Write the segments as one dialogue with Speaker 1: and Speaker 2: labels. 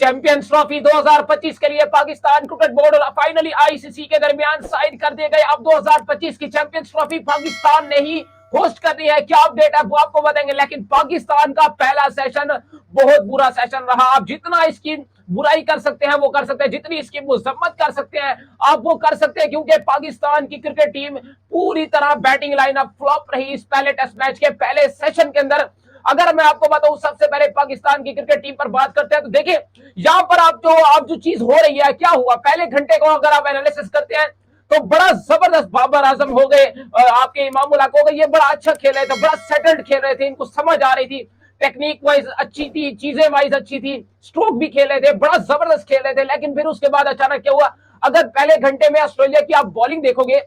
Speaker 1: Champions trophy 2025 के लिए Pakistan cricket board और फाइनली आईसीसी के दरमियान साइन कर दिए गए। अब 2025 की चैंपियंस ट्रॉफी पाकिस्तान ने ही होस्ट कर रही है। क्या अपडेट है वो आपको बताएंगे, लेकिन पाकिस्तान का पहला सेशन बहुत बुरा सेशन रहा। आप जितना इसकी बुराई कर सकते हैं वो कर सकते हैं, जितनी इसकी मजम्मत कर सकते हैं आप वो कर सकते हैं, क्योंकि पाकिस्तान की क्रिकेट टीम पूरी तरह बैटिंग लाइनअप फ्लॉप रही इस पहले टेस्ट मैच के पहले सेशन के अंदर। अगर मैं आपको बताऊं, सबसे पहले पाकिस्तान की क्रिकेट टीम पर बात करते हैं तो देखिए यहां पर आप जो चीज हो रही है, क्या हुआ पहले घंटे को अगर आप एनालिसिस करते हैं तो बड़ा जबरदस्त बाबर आजम हो गए, आपके इमाम उल हक हो गए, ये बड़ा अच्छा खेल रहे थे, बड़ा सेटल्ड खेल रहे थे, इनको समझ आ रही थी, टेक्निक वाइज अच्छी थी, चीजें वाइज अच्छी थी, स्ट्रोक भी खेल रहे थे, बड़ा जबरदस्त खेल रहे थे। लेकिन फिर उसके बाद अचानक क्या हुआ, अगर पहले घंटे में ऑस्ट्रेलिया की आप बॉलिंग देखोगे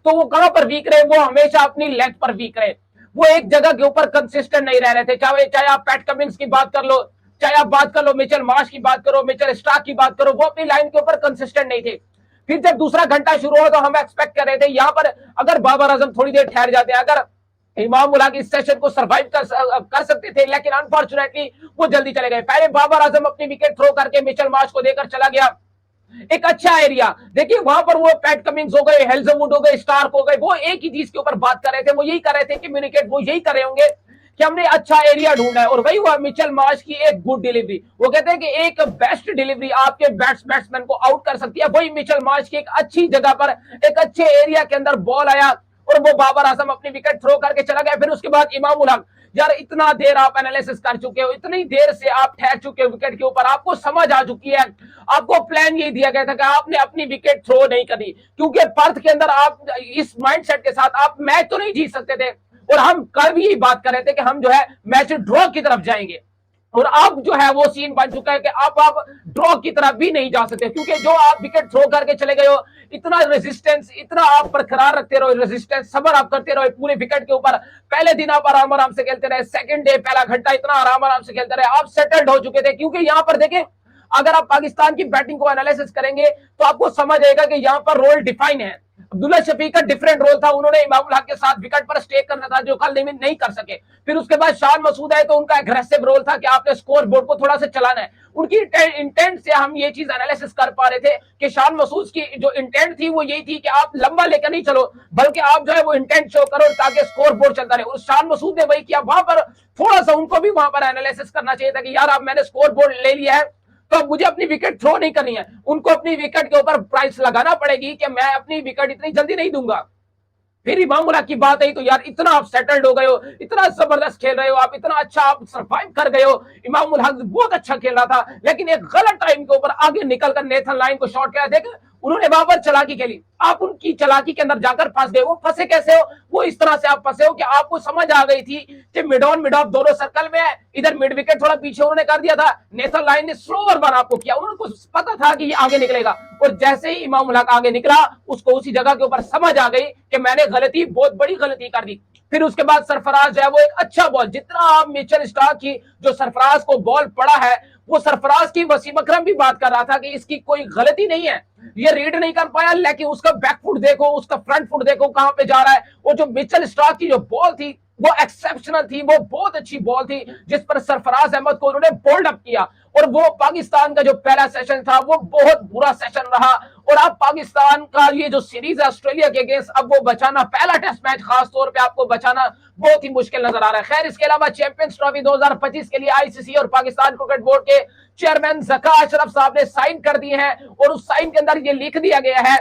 Speaker 1: तो वो कहां पर वीक रहे, वो हमेशा अपनी लेंथ पर वीक रहे, वो एक जगह के ऊपर कंसिस्टेंट नहीं रह रहे थे। चाहे आप पैट कमिंस की बात कर लो, चाहे आप बात कर लो मिचेल मार्श की बात करो, मिचेल स्टार्क की बात करो, वो अपनी लाइन के ऊपर कंसिस्टेंट नहीं थे। फिर जब दूसरा घंटा शुरू हुआ तो हम एक्सपेक्ट कर रहे थे यहां पर अगर बाबर आजम थोड़ी देर ठहर जाते, अगर इमाम उल हक इस सेशन को सर्वाइव कर सकते थे, लेकिन अनफॉर्चुनेटली वो जल्दी चले गए। पहले बाबर आजम अपनी विकेट थ्रो करके मिचेल मार्श को देकर चला गया, एक अच्छा एरिया देखिए वहां पर, वो पैट कमिंग्स हो गए, हेल्जवुड हो गए, स्टार्क हो गए, वो एक ही चीज के ऊपर बात कर रहे थे, वो यही कर रहे थे कम्युनिकेट, वो यही कर रहे होंगे कि हमने अच्छा एरिया ढूंढा है। और वही हुआ मिचेल मार्श की एक गुड डिलीवरी, वो कहते हैं कि एक बेस्ट डिलीवरी आपके बैट्समैन को आउट कर सकती है, वही मिचेल मार्श की एक अच्छी जगह पर एक अच्छे एरिया के अंदर बॉल आया और वो बाबर आजम अपनी विकेट थ्रो करके चला गया। फिर उसके बाद इमाम उल हक, यार इतना देर आप एनालिसिस कर चुके हो, इतनी देर से आप ठहर चुके हो विकेट के ऊपर, आपको समझ आ चुकी है, आपको प्लान यही दिया गया था कि आपने अपनी विकेट थ्रो नहीं करी, क्योंकि पर्थ के अंदर आप इस माइंडसेट के साथ आप मैच तो नहीं जीत सकते थे। और हम कल भी यही बात कर रहे थे कि हम जो है मैच ड्रॉ की तरफ जाएंगे, और अब जो है वो सीन बन चुका है कि आप ड्रॉ की तरफ भी नहीं जा सकते, क्योंकि जो आप विकेट थ्रो करके चले गए हो, इतना रेजिस्टेंस, इतना आप बरकरार रखते रहो, रेजिस्टेंस सबर आप करते रहो पूरे विकेट के ऊपर। पहले दिन आप आराम आराम से खेलते रहे, सेकंड डे पहला घंटा इतना आराम आराम से खेलते रहे, आप सेटल्ड हो चुके थे। क्योंकि यहां पर देखें, अगर आप पाकिस्तान की बैटिंग को एनालिसिस करेंगे तो आपको समझ आएगा कि यहां पर रोल डिफाइन है। अब्दुल्ला शफीक का डिफरेंट रोल था, उन्होंने इमाम उल हक के साथ विकेट पर स्टे करना था, जो कल नहीं कर सके। फिर उसके बाद शान मसूद आए तो उनका एग्रेसिव रोल था कि आपने स्कोर बोर्ड को थोड़ा सा चलाना है। उनकी इंटेंट से हम ये चीज एनालिसिस कर पा रहे थे कि शान मसूद की जो इंटेंट थी वो यही थी कि आप लंबा लेकर नहीं चलो, बल्कि आप जो है वो इंटेंट शो करो ताकि स्कोर बोर्ड चलता रहे। और शान मसूद ने वही किया, वहां पर थोड़ा सा उनको भी वहां पर एनालिसिस करना चाहिए था कि यार अब मैंने स्कोर बोर्ड ले लिया है तो अब मुझे अपनी विकेट थ्रो नहीं करनी है, उनको अपनी विकेट के ऊपर प्राइस लगाना पड़ेगी कि मैं अपनी विकेट इतनी जल्दी नहीं दूंगा। फिर इमाम उल हक की बात आई तो यार इतना आप सेटल्ड हो गए हो, इतना जबरदस्त खेल रहे हो आप, इतना अच्छा आप सर्वाइव कर गए हो, इमाम उल हक बहुत अच्छा खेल रहा था, लेकिन एक गलत टाइम के ऊपर आगे निकलकर नेथन लाइन को शॉट किया। देख उन्होंने वहां पर चलाकी खेली, आप उनकी चलाकी के अंदर जाकर फंस गए। वो फंसे कैसे हो, वो इस तरह से आप फंसे हो कि आपको समझ आ गई थी कि मिड ऑन मिड ऑफ दोनों सर्कल में है, इधर मिड विकेट थोड़ा पीछे उन्होंने कर दिया था, नेथन लाइन ने स्लो ओवर बना आपको किया, उनको पता था कि ये आगे निकलेगा, और जैसे ही इमाम उल हक आगे निकला उसको उसी जगह के ऊपर समझ आ गई कि मैंने गलती, बहुत बड़ी गलती कर दी। फिर उसके बाद सरफराज जो है वो एक अच्छा बॉल, जितना आप मिचेल स्टार्क की जो सरफराज को बॉल पड़ा है, वो सरफराज की वसीम अकरम भी बात कर रहा था कि इसकी कोई गलती नहीं है, ये रीड नहीं कर पाया, लेकिन उसका बैकफुट देखो, उसका फ्रंट फुट देखो कहां पे जा रहा है। वो जो मिचेल स्टार्क की जो बॉल थी वो एक्सेप्शनल थी, वो बहुत अच्छी बॉल थी जिस पर सरफराज अहमद को उन्होंने बोल्ड अप किया। और वो पाकिस्तान का जो पहला सेशन था वो बहुत बुरा सेशन रहा, और अब पाकिस्तान का ये जो सीरीज है ऑस्ट्रेलिया के अगेंस्ट, अब वो बचाना, पहला टेस्ट मैच खास तौर पे आपको बचाना बहुत ही मुश्किल नजर आ रहा है। खैर, इसके अलावा चैंपियंस ट्रॉफी 2025 के लिए आईसीसी और पाकिस्तान क्रिकेट बोर्ड के चेयरमैन ज़का अशरफ साहब ने साइन कर दिए हैं, और उस साइन के अंदर ये लिख दिया गया है,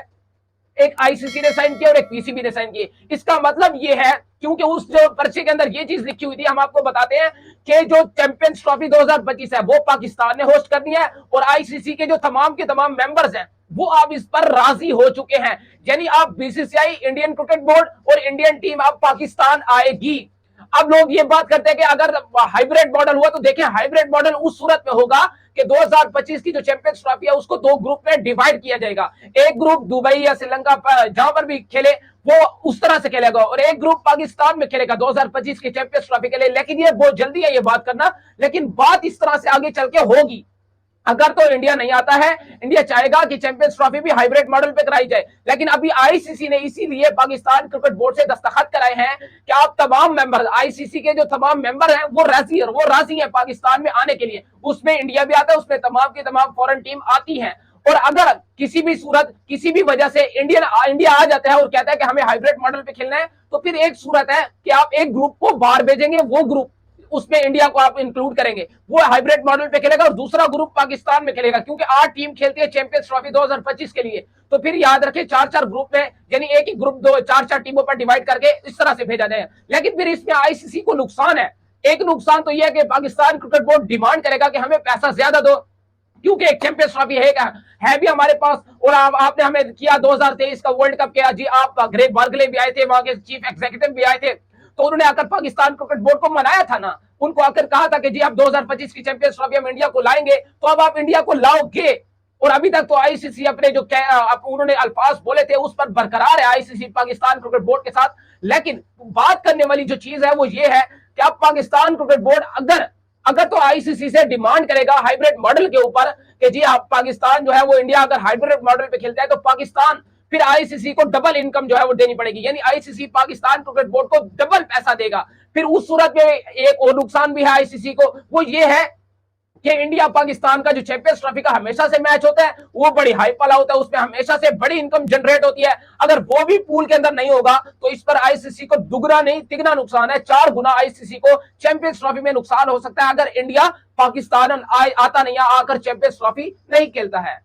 Speaker 1: एक आईसीसी ने साइन किया और एक पीसीबी ने साइन किए। इसका मतलब ये है, क्योंकि उस जो पर्चे के अंदर ये चीज लिखी हुई थी, हम आपको बताते हैं कि जो चैंपियंस ट्रॉफी 2025 है वो पाकिस्तान ने होस्ट करनी है, और आईसीसी के जो तमाम के तमाम मेंबर्स हैं वो अब इस पर राजी हो चुके हैं। यानी आप बीसीसीआई, इंडियन क्रिकेट बोर्ड और इंडियन टीम अब पाकिस्तान आएगी। अब लोग ये बात करते हैं कि अगर हाइब्रिड मॉडल हुआ तो देखें, हाइब्रिड मॉडल उस सूरत में होगा कि 2025 की जो चैंपियंस ट्रॉफी है उसको दो ग्रुप में डिवाइड किया जाएगा। एक ग्रुप दुबई या श्रीलंका जहां पर भी खेले वो उस तरह से खेलेगा, और एक ग्रुप पाकिस्तान में खेलेगा 2025 की चैंपियंस ट्रॉफी के लिए। लेकिन ये बहुत जल्दी है ये बात करना, लेकिन बात इस तरह से आगे चल के होगी। अगर तो इंडिया नहीं आता है, इंडिया चाहेगा कि चैंपियंस ट्रॉफी भी हाइब्रिड मॉडल पे कराई जाए, लेकिन अभी आईसीसी ने इसीलिए पाकिस्तान क्रिकेट बोर्ड से दस्तखत कराए हैं कि आप तमाम मेंबर, आईसीसी के जो तमाम मेंबर हैं वो राजी है पाकिस्तान में आने के लिए। उसमें इंडिया भी आता है, उसमें तमाम की तमाम फॉरेन टीम आती है। और अगर किसी भी सूरत, किसी भी वजह से इंडिया आ जाता है और कहता है कि हमें हाइब्रिड मॉडल पे खेलना है, तो फिर एक सूरत है कि आप एक ग्रुप को बाहर भेजेंगे, वो ग्रुप उसमें इंडिया को आप इंक्लूड करेंगे, वो हाइब्रिड मॉडल पे खेलेगा, और दूसरा ग्रुप पाकिस्तान में खेलेगा, क्योंकि 8 टीम खेलती है चैंपियंस ट्रॉफी 2025 के लिए। तो फिर याद रखें 4-4 ग्रुप में, यानी एक ही ग्रुप 4-4 टीमों पर डिवाइड करके इस तरह से भेजा जाए। लेकिन फिर इसमें आईसीसी को नुकसान है। एक नुकसान तो यह है कि पाकिस्तान क्रिकेट बोर्ड डिमांड करेगा कि हमें पैसा ज्यादा दो, क्योंकि एक चैंपियंस ट्रॉफी है भी हमारे पास, और आपने हमें किया 2023 का वर्ल्ड कप किया जी, आप ग्रेग बार्गले भी आए थे, वहां के चीफ एग्जीक्यूटिव भी आए थे, तो उन्होंने आकर पाकिस्तान क्रिकेट बोर्ड को मनाया था ना, उनको आकर कहा था कि जी आप 2025 की चैंपियंस ट्रॉफी हम इंडिया को लाएंगे, तो अब आप इंडिया को लाओगे। और अभी तक तो आईसीसी अपने जो उन्होंने अल्फाज बोले थे उस पर बरकरार है आईसीसी पाकिस्तान क्रिकेट बोर्ड के साथ। लेकिन बात करने वाली जो चीज है वो ये है कि अब पाकिस्तान क्रिकेट बोर्ड अगर तो आईसीसी से डिमांड करेगा हाइब्रिड मॉडल के ऊपर कि जी आप पाकिस्तान जो है वो इंडिया अगर हाइब्रिड मॉडल पे खेलता है, तो पाकिस्तान फिर आईसीसी को डबल इनकम जो है वो देनी पड़ेगी, यानी आईसीसी पाकिस्तान क्रिकेट बोर्ड को डबल पैसा देगा। फिर उस सूरत में एक और नुकसान भी है आईसीसी को, वो ये है कि इंडिया पाकिस्तान का जो चैंपियंस ट्रॉफी का हमेशा से मैच होता है वो बड़ी हाई वाला होता है, उसमें हमेशा से बड़ी इनकम जनरेट होती है। अगर वो भी पूल के अंदर नहीं होगा तो इस पर आईसीसी को दुगना नहीं तिगना नुकसान है, 4 गुना आईसीसी को चैंपियंस ट्रॉफी में नुकसान हो सकता है अगर इंडिया पाकिस्तान आता नहीं, आकर चैंपियंस ट्रॉफी नहीं खेलता है।